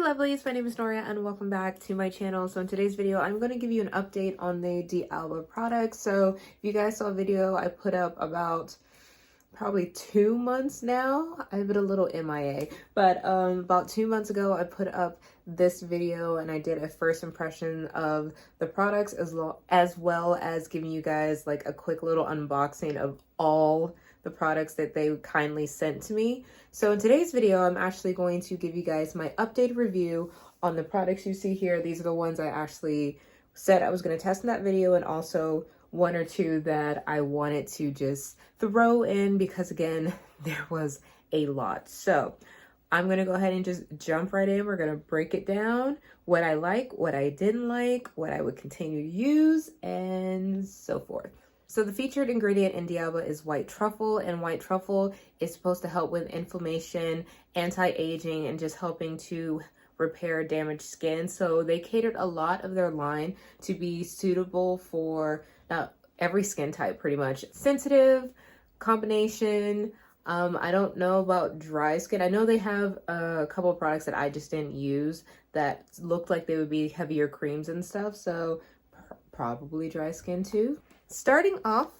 Lovelies, my name is Noria and welcome back to my channel. So in today's video, I'm going to give you an update on the D'Alba products. So if you guys saw a video I put up about probably 2 months now. I've been a little MIA, but about 2 months ago, I put up this video and I did a first impression of the products as well as giving you guys like a quick little unboxing of all the products that they kindly sent to me. So in today's video, I'm actually going to give you guys my updated review on the products you see here. These are the ones I actually said I was going to test in that video, and also one or two that I wanted to just throw in because again, there was a lot. So I'm going to go ahead and just jump right in. We're going to break it down, what I like, what I didn't like, what I would continue to use, and so forth. So the featured ingredient in D'Alba is white truffle, and white truffle is supposed to help with inflammation, anti-aging, and just helping to repair damaged skin. So they catered a lot of their line to be suitable for every skin type, pretty much. Sensitive, combination. I don't know about dry skin. I know they have a couple of products that I just didn't use that looked like they would be heavier creams and stuff. So probably dry skin too. Starting off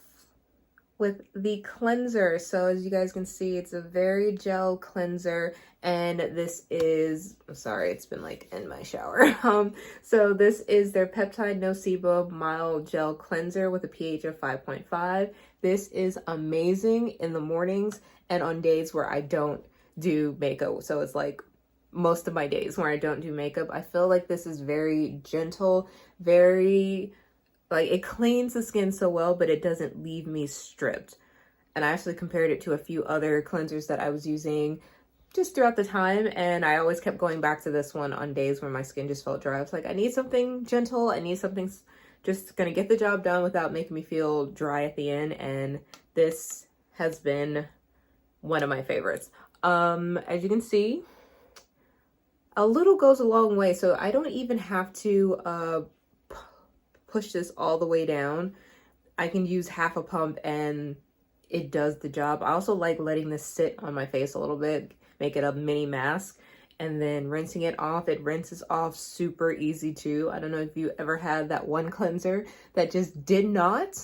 with the cleanser. So as you guys can see, it's a very gel cleanser, and this is, I'm sorry, it's been like in my shower. So this is their Peptide No-Sebum Mild Gel Cleanser with a pH of 5.5. This is amazing in the mornings and on days where I don't do makeup. So it's like most of my days where I don't do makeup. I feel like this is very gentle, very, like, it cleans the skin so well, but it doesn't leave me stripped. And I actually compared it to a few other cleansers that I was using just throughout the time, and I always kept going back to this one on days where my skin just felt dry. I was like, I need something gentle. I need something just gonna get the job done without making me feel dry at the end, and this has been one of my favorites. As you can see, a little goes a long way, so I don't even have to push this all the way down. I can use half a pump and it does the job. I also like letting this sit on my face a little bit, make it a mini mask, and then rinsing it off. It rinses off super easy too. I don't know if you ever had that one cleanser that just did not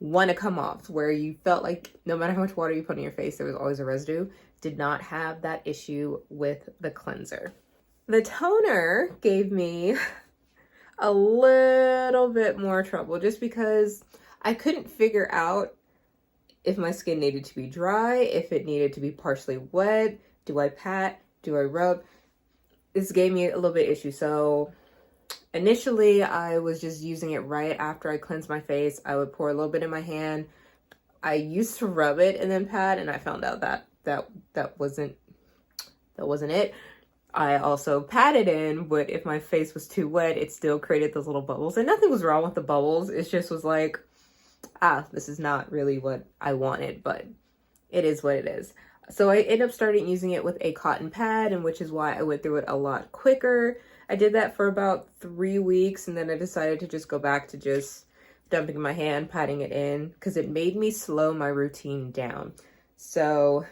want to come off, where you felt like no matter how much water you put on your face, there was always a residue. Did not have that issue with the cleanser. The toner gave me a little bit more trouble just because I couldn't figure out if my skin needed to be dry, if it needed to be partially wet. Do I pat? Do I rub? This gave me a little bit of issue. So initially I was just using it right after I cleansed my face. I would pour a little bit in my hand. I used to rub it and then pat, and I found out that that wasn't it. I also patted in, but if my face was too wet, it still created those little bubbles. And nothing was wrong with the bubbles. It just was like, this is not really what I wanted, but it is what it is. So I ended up starting using it with a cotton pad, and which is why I went through it a lot quicker. I did that for about 3 weeks, and then I decided to just go back to just dumping my hand, patting it in, because it made me slow my routine down. So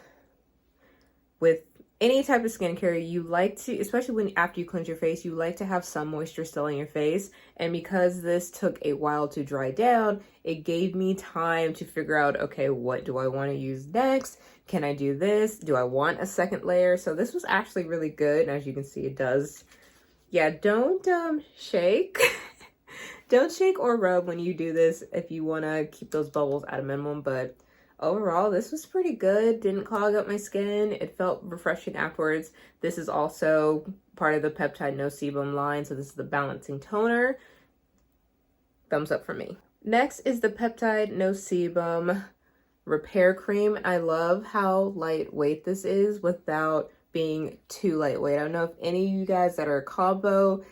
with any type of skincare, you like to, especially after you cleanse your face, you like to have some moisture still in your face. And because this took a while to dry down, it gave me time to figure out, okay, what do I want to use next? Can I do this? Do I want a second layer? So this was actually really good. And as you can see, it does. Yeah, don't shake. Don't shake or rub when you do this if you want to keep those bubbles at a minimum. But overall, this was pretty good. Didn't clog up my skin. It felt refreshing afterwards. This is also part of the Peptide No-Sebum line. So this is the balancing toner. Thumbs up for me. Next is the Peptide No-Sebum Repair Cream. I love how lightweight this is without being too lightweight. I don't know if any of you guys that are combo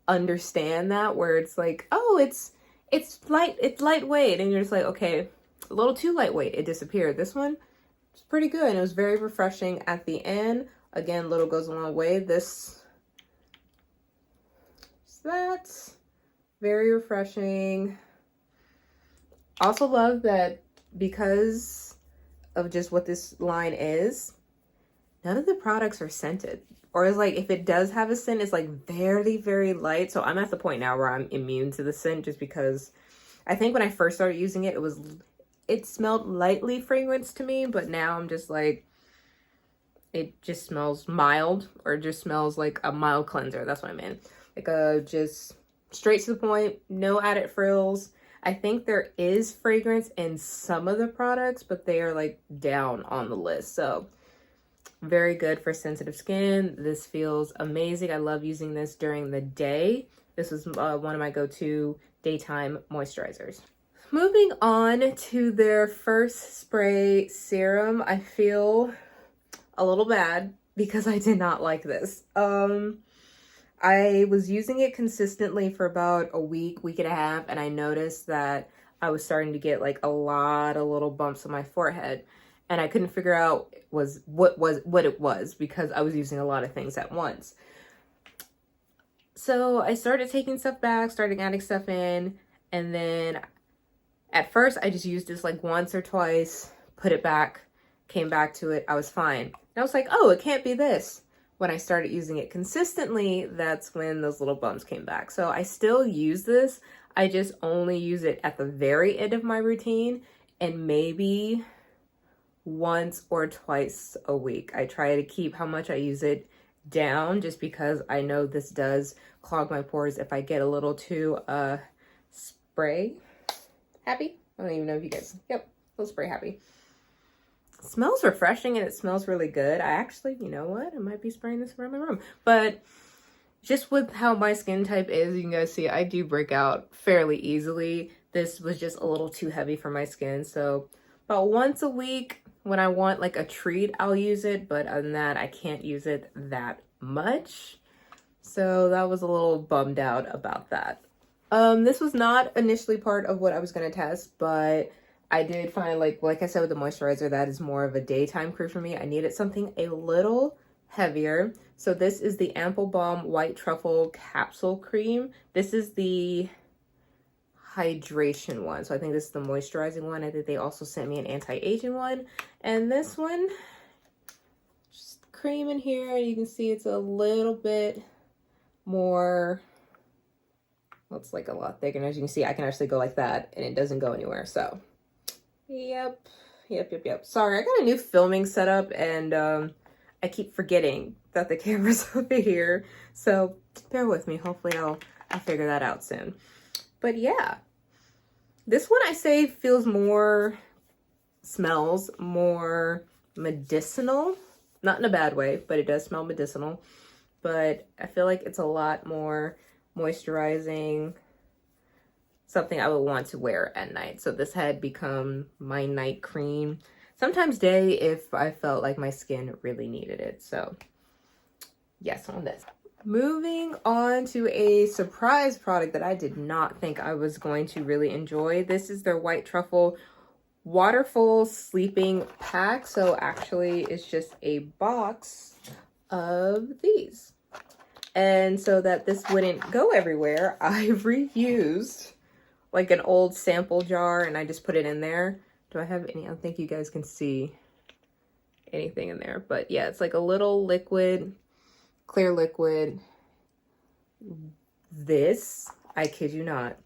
understand that, where it's like, oh, it's lightweight, and you're just like, okay, a little too lightweight, it disappeared. This one was pretty good. It was very refreshing at the end. Again, little goes a long way. That's very refreshing. Also love that because of just what this line is, none of the products are scented. Or it's like, if it does have a scent, it's like very, very light. So I'm at the point now where I'm immune to the scent, just because I think when I first started using it, it smelled lightly fragrance to me, but now I'm just like, it just smells mild, or just smells like a mild cleanser. That's what I mean. Like just straight to the point, no added frills. I think there is fragrance in some of the products, but they are like down on the list. So very good for sensitive skin. This feels amazing. I love using this during the day. This is one of my go-to daytime moisturizers. Moving on to their first spray serum, I feel a little bad because I did not like this. I was using it consistently for about a week and a half, and I noticed that I was starting to get like a lot of little bumps on my forehead, and I couldn't figure out what it was because I was using a lot of things at once. So I started taking stuff back, started adding stuff in, and then at first I just used this like once or twice, put it back, came back to it, I was fine. And I was like, oh, it can't be this. When I started using it consistently, that's when those little bumps came back. So I still use this. I just only use it at the very end of my routine, and maybe once or twice a week. I try to keep how much I use it down, just because I know this does clog my pores if I get a little too spray happy. I don't even know if you guys, yep, a little spray happy. It smells refreshing and it smells really good. I actually, you know what, I might be spraying this around my room. But just with how my skin type is, you can guys see I do break out fairly easily. This was just a little too heavy for my skin. So about once a week when I want like a treat, I'll use it. But other than that, I can't use it that much. So that was a little bummed out about that. This was not initially part of what I was going to test, but I did find, like I said with the moisturizer, that is more of a daytime cream for me. I needed something a little heavier. So this is the Ample Balm White Truffle Capsule Cream. This is the hydration one. So I think this is the moisturizing one. I think they also sent me an anti-aging one. And this one, just cream in here. You can see it's a little bit more, well, it's like a lot thicker. And as you can see, I can actually go like that and it doesn't go anywhere. So Yep. Sorry, I got a new filming setup and I keep forgetting that the camera's over here. So bear with me. Hopefully I'll figure that out soon. But yeah, this one I say smells more medicinal. Not in a bad way, but it does smell medicinal. But I feel like it's a lot more moisturizing, something I would want to wear at night. So this had become my night cream, sometimes day if I felt like my skin really needed it. So yes, on this. Moving on to a surprise product that I did not think I was going to really enjoy. This is their White Truffle Waterfull Sleeping Pack. So actually it's just a box of these. And so that this wouldn't go everywhere, I reused like an old sample jar and I just put it in there. Do I have any? I don't think you guys can see anything in there, but yeah, it's like a little liquid, clear liquid. This, I kid you not,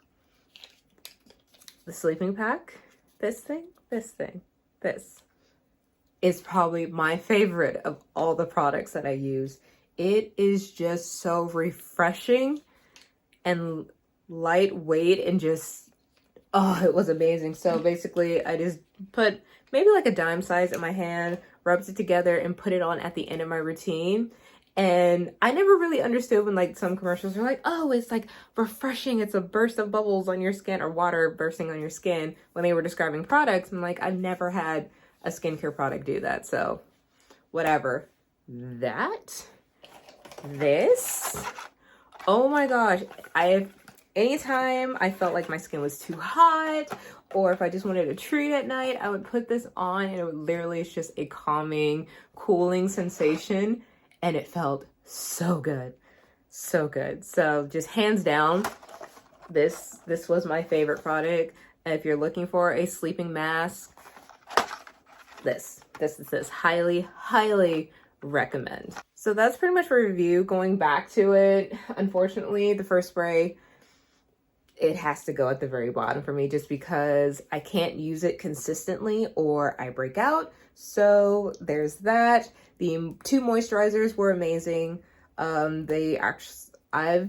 the sleeping pack, this is probably my favorite of all the products that I use. It is just so refreshing and lightweight and just, oh, it was amazing. So basically I just put maybe like a dime size in my hand, rubbed it together and put it on at the end of my routine. And I never really understood when like some commercials are like, oh, it's like refreshing, it's a burst of bubbles on your skin or water bursting on your skin when they were describing products. I'm like, I've never had a skincare product do that. So whatever. This, oh my gosh, anytime I felt like my skin was too hot or if I just wanted a treat at night, I would put this on and it would literally, it's just a calming, cooling sensation. And it felt so good. So good. So just hands down, this was my favorite product. If you're looking for a sleeping mask, this highly, highly recommend. So that's pretty much for review. Going back to it, unfortunately, the first spray, it has to go at the very bottom for me just because I can't use it consistently or I break out. So there's that. The 2 moisturizers were amazing. I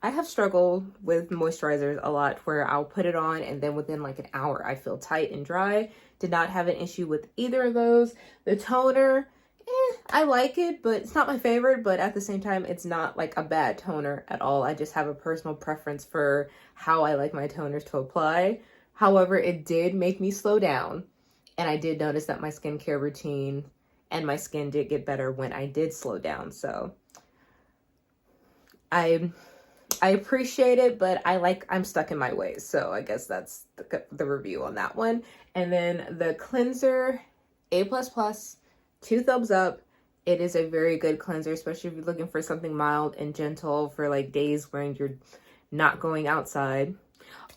have struggled with moisturizers a lot where I'll put it on and then within like an hour I feel tight and dry. Did not have an issue with either of those. The toner, I like it, but it's not my favorite, but at the same time, it's not like a bad toner at all. I just have a personal preference for how I like my toners to apply. However, it did make me slow down, and I did notice that my skincare routine and my skin did get better when I did slow down. So I appreciate it, but I'm stuck in my ways. So I guess that's the review on that one. And then the cleanser, A++, 2 thumbs up. It is a very good cleanser, especially if you're looking for something mild and gentle for like days when you're not going outside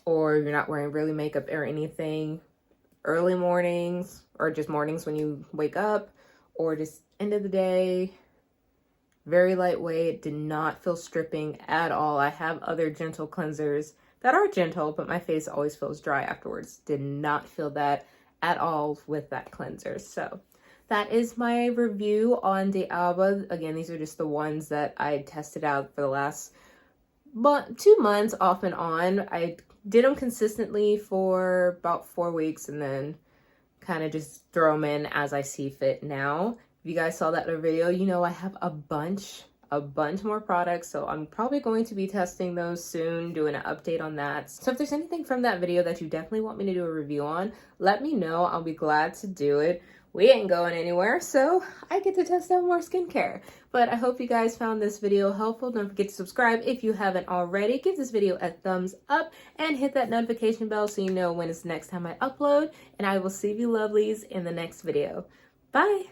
or you're not wearing really makeup or anything. Early mornings or just mornings when you wake up or just end of the day. Very lightweight, did not feel stripping at all. I have other gentle cleansers that are gentle, but my face always feels dry afterwards. Did not feel that at all with that cleanser. So that is my review on D'Alba. Again, these are just the ones that I tested out for the last 2 months off and on. I did them consistently for about 4 weeks and then kind of just throw them in as I see fit now. If you guys saw that in the video, you know I have a bunch more products, so I'm probably going to be testing those soon, doing an update on that. So if there's anything from that video that you definitely want me to do a review on, let me know. I'll be glad to do it. We ain't going anywhere, so I get to test out more skincare. But I hope you guys found this video helpful. Don't forget to subscribe if you haven't already. Give this video a thumbs up and hit that notification bell so you know when it's the next time I upload. And I will see you lovelies in the next video. Bye!